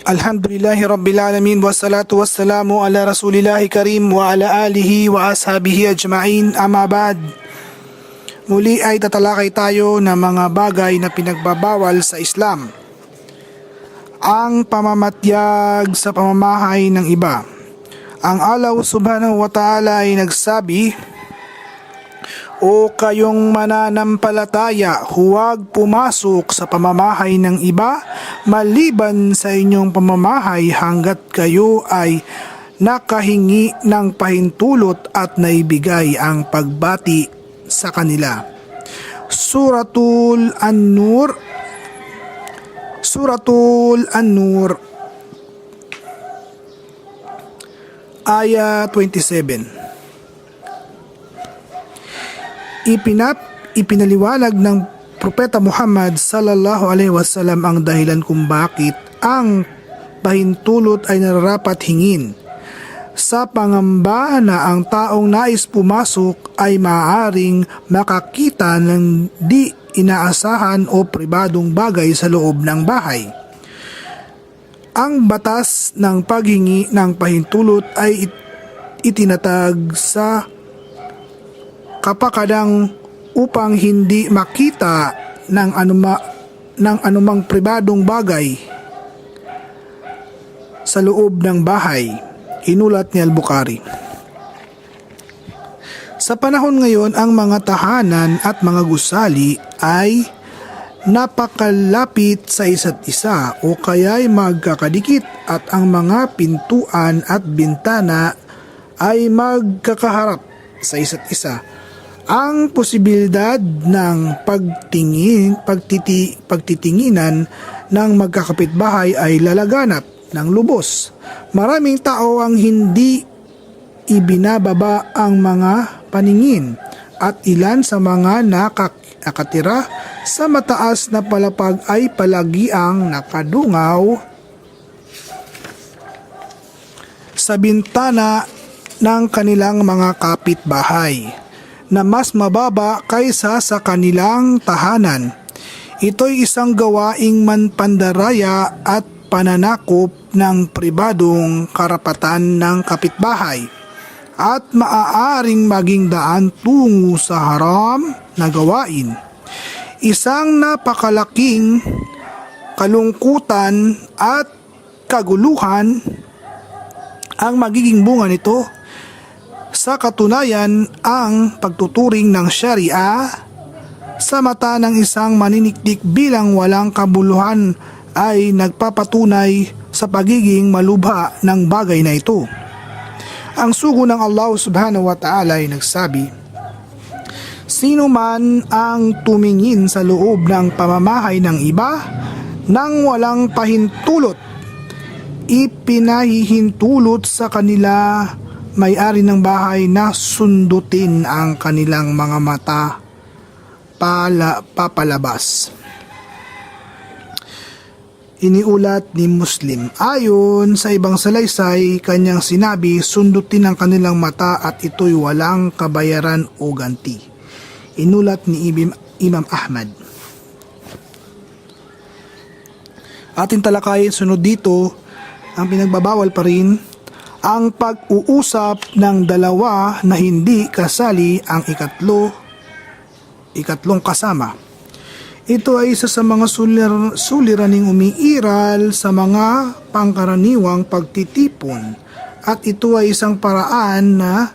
Alhamdulillahi Rabbil Alamin wassalatu wassalamu ala Rasulillahi Karim wa ala alihi wa ashabihi ajma'in, amma ba'd. Muli ay tatalakay tayo ng mga bagay na pinagbabawal sa Islam. Ang pamamatyag sa pamamahay ng iba. Ang Allah subhanahu wa ta'ala ay nagsabi, "O kayong mananampalataya, huwag pumasok sa pamamahay ng iba maliban sa inyong pamamahay hanggat kayo ay nakahingi ng pahintulot at naibigay ang pagbati sa kanila." Suratul An-Nur Aya 27. Ipinaliwanag ng Propeta Muhammad sallallahu alaihi wasallam ang dahilan kung bakit ang pahintulot ay nararapat hingin, sa pangamba na ang taong nais pumasok ay maaaring makakita ng di inaasahan o pribadong bagay sa loob ng bahay. Ang batas ng paghingi ng pahintulot ay itinatag sa kapakadang upang hindi makita ng anumang pribadong bagay sa loob ng bahay. Inulat ni Al-Bukhari. Sa panahon ngayon, ang mga tahanan at mga gusali ay napakalapit sa isa't isa o kaya'y magkakadikit at ang mga pintuan at bintana ay magkakaharap sa isa't isa. Ang posibilidad ng pagtitinginan ng magkakapitbahay ay lalaganap ng lubos. Maraming tao ang hindi ibinababa ang mga paningin at ilan sa mga nakatira sa mataas na palapag ay palagiang nakadungaw sa bintana ng kanilang mga kapitbahay na mas mababa kaysa sa kanilang tahanan. Ito'y isang gawaing manpandaraya at pananakop ng pribadong karapatan ng kapitbahay at maaaring maging daan tungo sa haram na gawain. Isang napakalaking kalungkutan at kaguluhan ang magiging bunga nito. Sa katunayan, ang pagtuturing ng Sharia sa mata ng isang maninikdik bilang walang kabuluhan ay nagpapatunay sa pagiging malubha ng bagay na ito. Ang sugo ng Allah subhanahu wa ta'ala ay nagsabi, "Sino man ang tumingin sa loob ng pamamahay ng iba nang walang pahintulot, ipinahihintulot sa kanila may-ari ng bahay na sundutin ang kanilang mga mata papalabas." Iniulat ni Muslim. Ayon sa ibang salaysay, kanyang sinabi, sundutin ang kanilang mata at ito'y walang kabayaran o ganti. Inulat ni Imam Ahmad. Ating talakayin sunod dito, ang pinagbabawal pa rin ang pag-uusap ng dalawa na hindi kasali ang ikatlong kasama. Ito ay isa sa mga suliraning umiiral sa mga pangkaraniwang pagtitipon at ito ay isang paraan na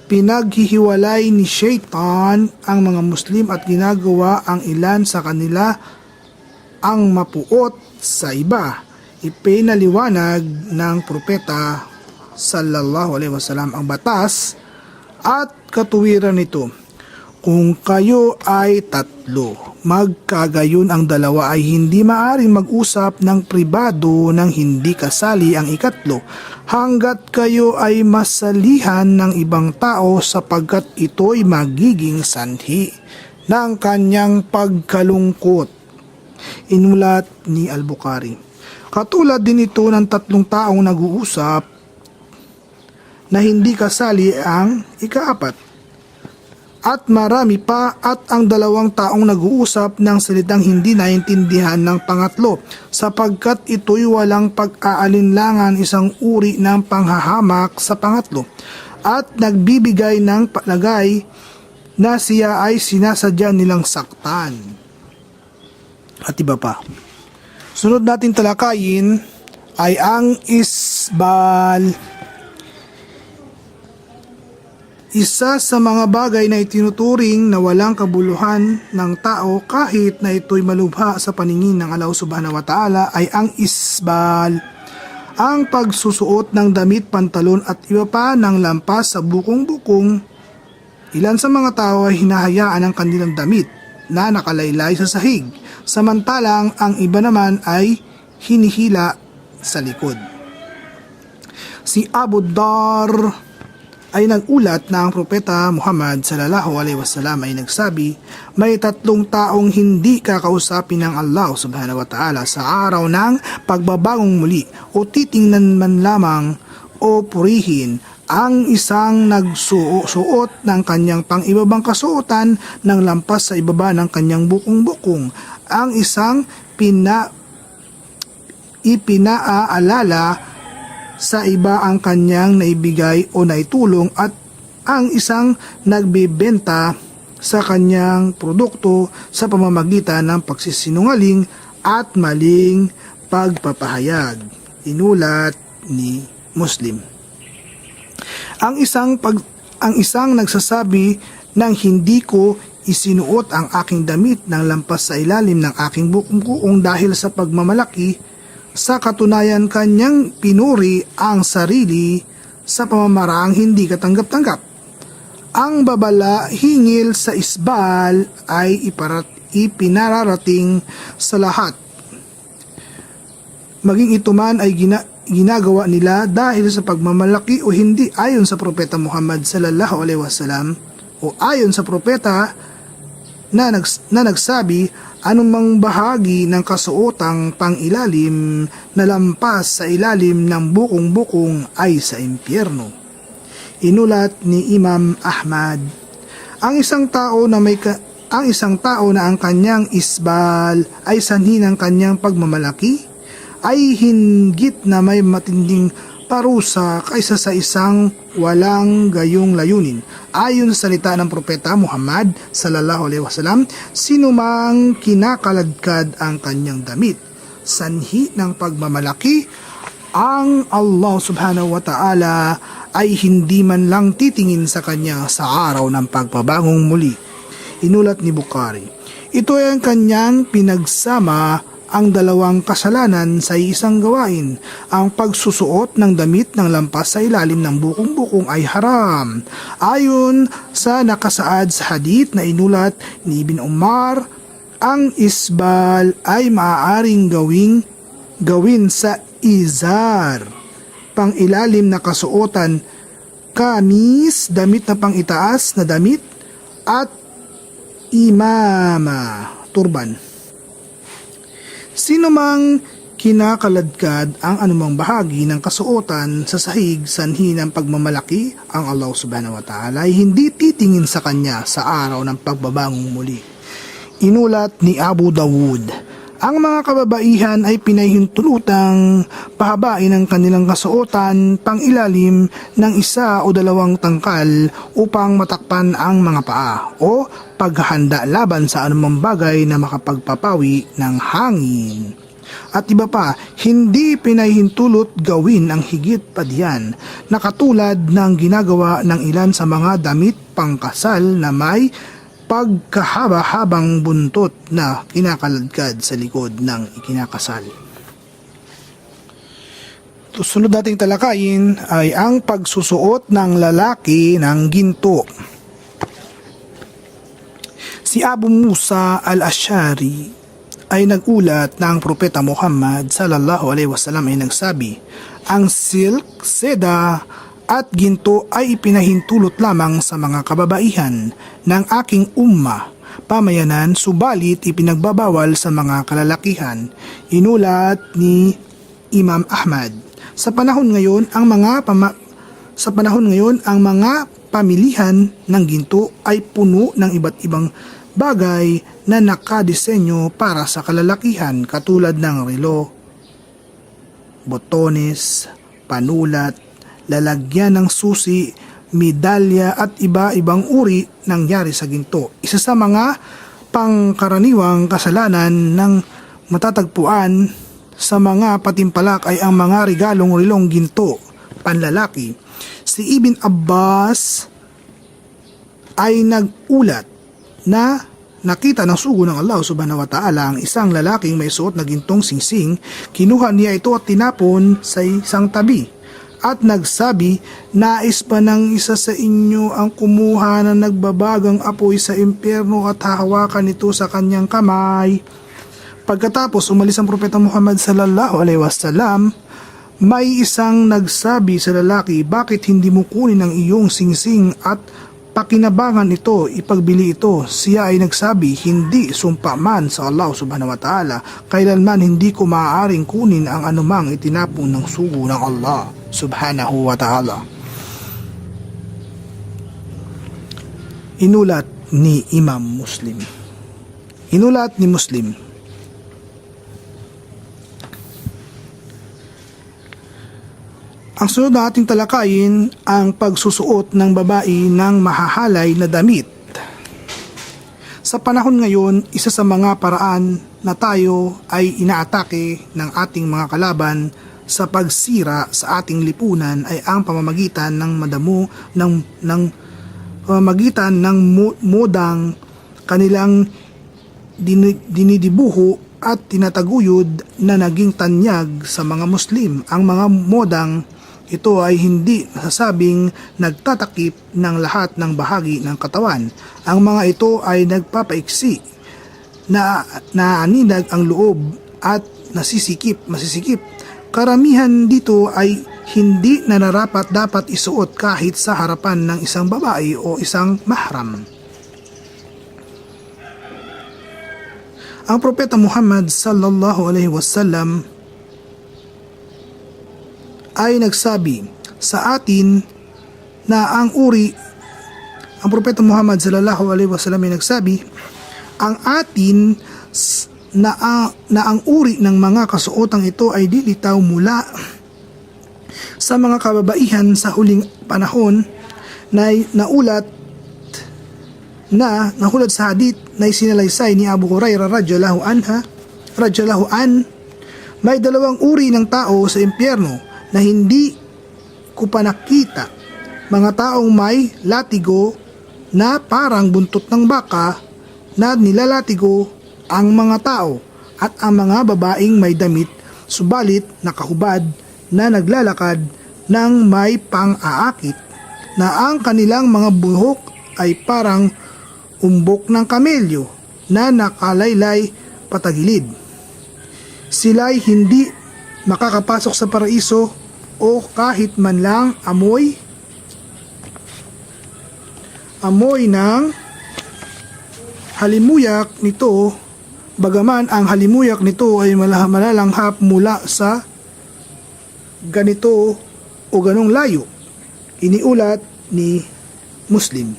pinaghihiwalay ni Shaitan ang mga Muslim at ginagawa ang ilan sa kanila ang mapuot sa iba. Ipinaliwanag ng Propeta sallallahu alaihi wasallam ang batas at katuwiran nito. Kung kayo ay tatlo, magkagayon ang dalawa ay hindi maaaring mag-usap ng pribado ng hindi kasali ang ikatlo hanggat kayo ay masalihan ng ibang tao sapagkat ito'y magiging sanhi ng kanyang pagkalungkot. Inulat ni Al-Bukhari. Katulad din ito ng tatlong taong nag-uusap na hindi kasali ang ikaapat. at marami pa at ang dalawang taong nag-uusap ng salitang hindi naintindihan ng pangatlo sapagkat ito'y walang pag-aalinlangan isang uri ng panghahamak sa pangatlo at nagbibigay ng palagay na siya ay sinasadya nilang saktan. At iba pa. Sunod nating talakayin ay ang isbal. Isa sa mga bagay na itinuturing na walang kabuluhan ng tao kahit na ito'y malubha sa paningin ng Allah subhanahu wa ta'ala ay ang isbal. Ang pagsusuot ng damit, pantalon at iba pa ng lampas sa bukong-bukong. Ilan sa mga tao ay hinahayaan ang kanilang damit na nakalaylay sa sahig, samantalang ang iba naman ay hinihila sa likod. Si Abu Dar ay nagulat na ang propeta Muhammad sallallahu alaihi wasallam ay nagsabi, may 3 taong hindi kakausapin ng Allah subhanahu wa ta'ala sa araw ng pagbabagong muli o titingnan man lamang o purihin. Ang isang nagsuot ng kanyang pang-ibabang kasuotan ng lampas sa ibaba ng kanyang bukong-bukong. Ang isang ipinaalala sa iba ang kanyang naibigay o naitulong at ang isang nagbebenta sa kanyang produkto sa pamamagitan ng pagsisinungaling at maling pagpapahayag. Inulat ni Muslim. Ang isang nagsasabi ng hindi ko isinuot ang aking damit ng lampas sa ilalim ng aking bukong dahil sa pagmamalaki. Sa katunayan kanyang pinuri ang sarili sa pamamaraang hindi katanggap-tanggap. Ang babala hingil sa isbal ay ipinararating sa lahat. Maging ito man ay ginagawa nila dahil sa pagmamalaki o hindi ayon sa propeta Muhammad sallallahu alaihi wasallam o ayon sa propeta na nagsabi, anumang bahagi ng kasuotang pang-ilalim na lampas sa ilalim ng bukong-bukong ay sa impyerno. Inulat ni Imam Ahmad. Ang isang tao na ang kanyang isbal ay sanhi ng kanyang pagmamalaki ay hinggit na may matinding parusa kaysa sa isang walang gayong layunin. Ayon sa salita ng propeta Muhammad sallallahu alaihi wasallam, sinumang kinakaladkad ang kanyang damit, sanhi ng pagmamalaki, ang Allah subhanahu wa ta'ala ay hindi man lang titingin sa kanya sa araw ng pagpabagong muli. Inulat ni Bukhari. Ito ay ang kanyang pinagsama ang dalawang kasalanan sa isang gawain. Ang pagsusuot ng damit ng lampas sa ilalim ng bukong-bukong ay haram. Ayon sa nakasaad sa hadith na inulat ni Ibn Umar, ang isbal ay maaaring gawin sa izar, pang ilalim na kasuotan, kamis, damit na pang itaas na damit, at imama, turban. Sino mang kinakaladkad ang anumang bahagi ng kasuotan sa sahig sanhi ng pagmamalaki, ang Allah subhanahu wa ta'ala ay hindi titingin sa kanya sa araw ng pagbabangong muli. Inulat ni Abu Dawud. Ang mga kababaihan ay pinahintulutang pahabain ang kanilang kasuotan pang ilalim ng 1 o 2 tangkal upang matakpan ang mga paa o paghahanda laban sa anumang bagay na makapagpapawi ng hangin. At iba pa, hindi pinahintulot gawin ang higit pa diyan na katulad ng ginagawa ng ilan sa mga damit pangkasal na may pagkahaba-habang buntot na kinakaladkad sa likod ng ikinakasal. Susunod nating talakayin ay ang pagsusuot ng lalaki ng ginto. Si Abu Musa al-Ash'ari ay nagulat na ang propeta Muhammad sallallahu alaihi wasallam ay nagsabi, ang silk, seda at ginto ay ipinahintulot lamang sa mga kababaihan ng aking umma, pamayanan, subalit ipinagbabawal sa mga kalalakihan. Inulat ni Imam Ahmad. Sa panahon ngayon, ang mga Sa panahon ngayon, ang mga pamilihan ng ginto ay puno ng iba't ibang bagay na nakadisenyo para sa kalalakihan katulad ng relo, botones, panulat, lalagyan ng susi, medalya at iba-ibang uri nangyari sa ginto. Isa sa mga pangkaraniwang kasalanan ng matatagpuan sa mga patimpalak ay ang mga regalong relong ginto, panlalaki. Si Ibn Abbas ay nagulat na nakita ng sugo ng Allah subhanahu wa ta'ala ang isang lalaking may suot na gintong singsing. Kinuha niya ito at tinapon sa isang tabi at nagsabi, nais ba ng isa sa inyo ang kumuha ng nagbabagang apoy sa impyerno at hahawakan ito sa kanyang kamay? Pagkatapos umalis ang Propeta Muhammad sallallahu alaihi wasallam, may isang nagsabi sa lalaki, bakit hindi mo kunin ang iyong singsing at pakinabangan ito, ipagbili ito? Siya ay nagsabi, hindi, sumpa man sa Allah subhanahu wa ta'ala, kailanman hindi ko maaaring kunin ang anumang itinapon ng sugo ng Allah subhanahu wa ta'ala. Inulat ni Imam Muslim. Inulat ni Muslim. Ang sunod na ating talakayin ang pagsusuot ng babae ng mahahalay na damit. Sa panahon ngayon, isa sa mga paraan na tayo ay inaatake ng ating mga kalaban sa pagsira sa ating lipunan ay ang pamamagitan ng pamamagitan ng modang kanilang dinidibuho at tinataguyod na naging tanyag sa mga Muslim. Ang mga modang ito ay hindi nasasabing nagtatakip ng lahat ng bahagi ng katawan. Ang mga ito ay nagpapaiksi, na naaninag ang loob at masisikip. Karamihan dito ay hindi na narapat dapat isuot kahit sa harapan ng isang babae o isang mahram. Ang Propeta Muhammad sallallahu alaihi wasallam ay nagsabi sa atin na ang Propeta Muhammad sallallahu alaihi wasallam ay nagsabi, ang atin na ang uri ng mga kasuotang ito ay dilitaw mula sa mga kababaihan sa huling panahon na nahulat sa hadith na isinalaysay ni Abu Hurairah radhiyallahu an, may dalawang uri ng tao sa impyerno na hindi ko pa nakita, mga taong may latigo na parang buntot ng baka na nilalatigo ang mga tao, at ang mga babaeng may damit subalit nakahubad na naglalakad ng may pang-aakit, na ang kanilang mga buhok ay parang umbok ng kamelyo na nakalaylay patagilid. Sila'y hindi makakapasok sa paraiso o kahit man lang amoy ng halimuyak nito, bagaman ang halimuyak nito ay malalanghap mula sa ganito o ganong layo. Iniulat ni Muslim.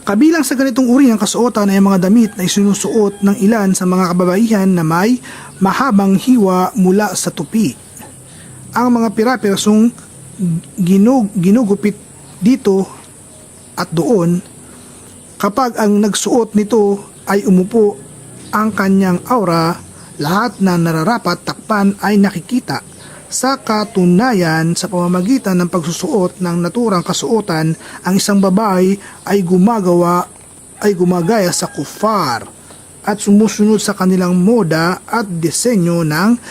Kabilang sa ganitong uri ng kasuotan ay mga damit na isinusuot ng ilan sa mga kababaihan na may mahabang hiwa mula sa tupi. Ang mga pira-pirasong ginugupit dito at doon, kapag ang nagsuot nito ay umupo ang kanyang aura, lahat na nararapat takpan ay nakikita. Sa katunayan, sa pamamagitan ng pagsusuot ng naturang kasuotan, ang isang babae ay gumagaya sa kuffar at sumusunod sa kanilang moda at disenyo ng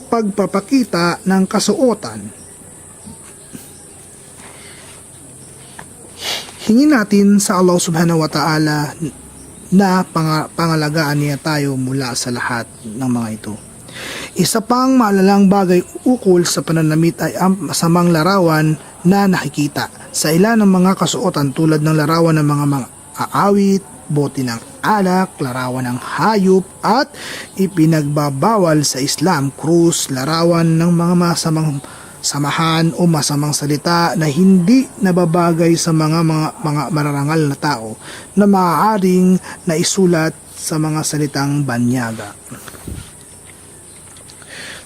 pagpapakita ng kasuotan. Hingin natin sa Allah subhanahu wa ta'ala na pangalagaan niya tayo mula sa lahat ng mga ito. Isa pang maalalang bagay ukol sa pananamit ay ang masamang larawan na nakikita sa ilan ng mga kasuotan, tulad ng larawan ng mga aawit, bote ng alak, larawan ng hayop, at ipinagbabawal sa Islam, krus, larawan ng mga masamang samahan o masamang salita na hindi nababagay sa mga mararangal na tao na maaaring naisulat sa mga salitang banyaga.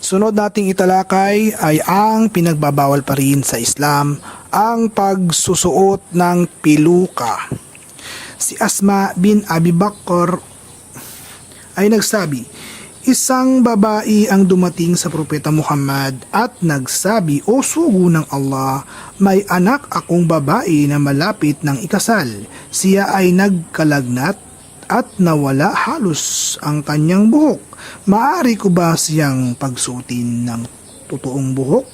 Sunod nating italakay ay ang pinagbabawal pa rin sa Islam, ang pagsusuot ng piluka. Si Asma bin Abi Bakr ay nagsabi, isang babae ang dumating sa Propeta Muhammad at nagsabi, O sugo ng Allah, may anak akong babae na malapit ng ikasal. Siya ay nagkalagnat at nawala halos ang kanyang buhok. Maaari ko ba siyang pagsuotin ng totoong buhok?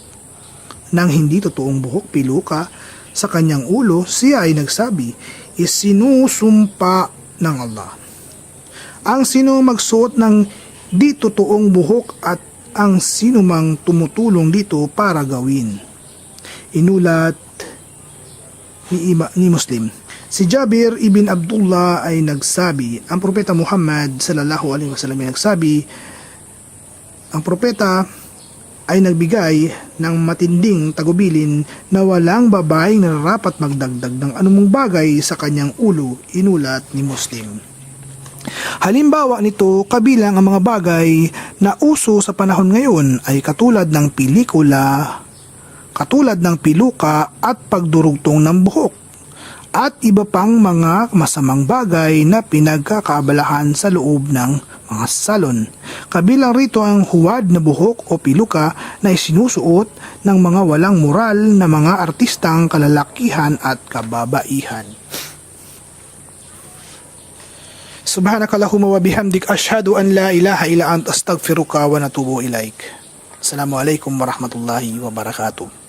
Nang hindi totoong buhok, piluka sa kanyang ulo, siya ay nagsabi, isinusumpa ng Allah. Ang sino magsuot ng di totoong buhok at ang sinumang tumutulong dito para gawin. Inulat ni Muslim. Si Jabir ibn Abdullah ay nagsabi, ang Propeta Muhammad sallallahu alaihi wasallam ay nagsabi, ang propeta ay nagbigay ng matinding tagubilin na walang babaeng nararapat magdagdag ng anumang bagay sa kanyang ulo. Inulat ni Muslim. Halimbawa nito, kabilang ang mga bagay na uso sa panahon ngayon ay katulad ng pelikula, katulad ng piluka at pagdurugtong ng buhok, at iba pang mga masamang bagay na pinagkakaabalahan sa loob ng mga salon. Kabilang rito ang huwad na buhok o piluka na isinusuot ng mga walang moral na mga artistang kalalakihan at kababaihan. Subhanakallahumma wa bihamdik, ashhadu an la ilaha illa anta, astaghfiruka wa natubu ilaik. Assalamualaikum warahmatullahi wabarakatuh.